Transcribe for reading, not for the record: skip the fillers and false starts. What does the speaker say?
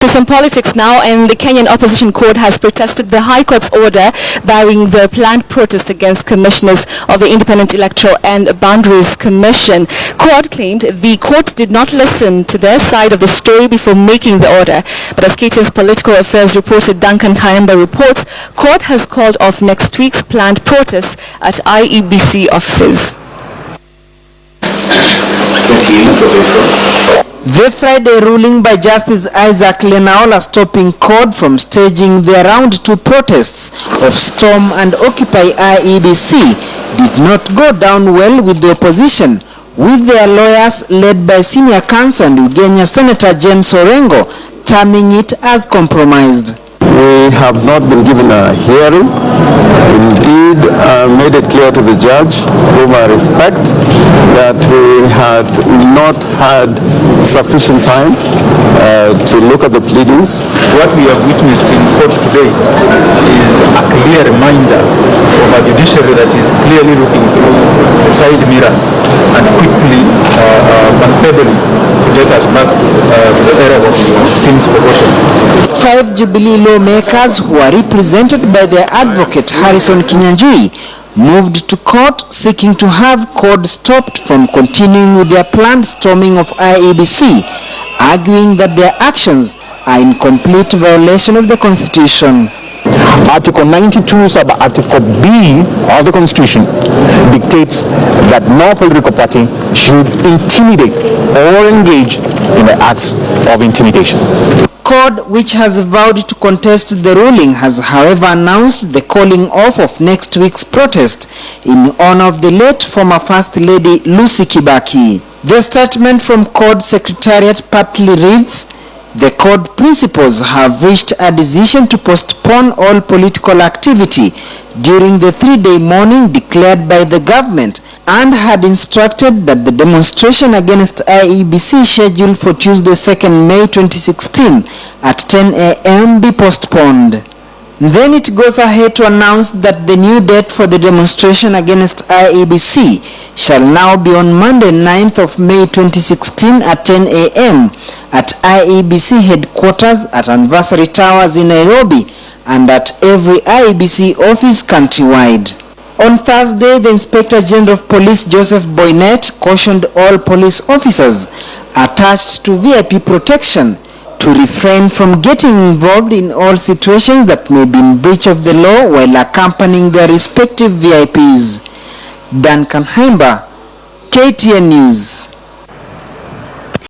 To some politics now, and the Kenyan Opposition CORD has protested the High Court's order barring the planned protest against commissioners of the Independent Electoral and Boundaries Commission. CORD claimed the court did not listen to their side of the story before making the order. But as KTN's political affairs reporter Duncan Khaemba reports, CORD has called off next week's planned protest at IEBC offices. The Friday ruling by Justice Isaac Lenaola stopping CORD from staging their round 2 protests of Storm and Occupy IEBC did not go down well with the opposition, with their lawyers led by Senior Counsel and Ugenya Senator James Orengo terming it as compromised. We have not been given a hearing. Indeed, made it clear to the judge, whom I respect, that we had not had sufficient time to look at the pleadings. What we have witnessed in court today is a clear reminder of a judiciary that is clearly looking through side mirrors and quickly and pedally to take us back to the era of sins forgotten. 5 Jubilee lawmakers, who are represented by their advocate Harrison Kinyanjui, moved to court seeking to have CORD stopped from continuing with their planned storming of IEBC, arguing that their actions are in complete violation of the Constitution. Article 92 sub-Article B of the Constitution dictates that no political party should intimidate or engage in the acts of intimidation. CORD, which has vowed to contest the ruling, has however announced the calling off of next week's protest in honor of the late former First Lady Lucy Kibaki. The statement from CORD Secretariat partly reads, "The CORD principals have reached a decision to postpone all political activity during the 3-day mourning declared by the government, and had instructed that the demonstration against IEBC scheduled for Tuesday 2nd May 2016 at 10 a.m. be postponed." Then it goes ahead to announce that the new date for the demonstration against IEBC shall now be on Monday 9th of May 2016 at 10 a.m. at IEBC headquarters at Anniversary Towers in Nairobi and at every IEBC office countrywide. On Thursday, the Inspector General of Police Joseph Boynet cautioned all police officers attached to VIP protection to refrain from getting involved in all situations that may be in breach of the law while accompanying their respective VIPs. Duncan Khaemba, KTN News.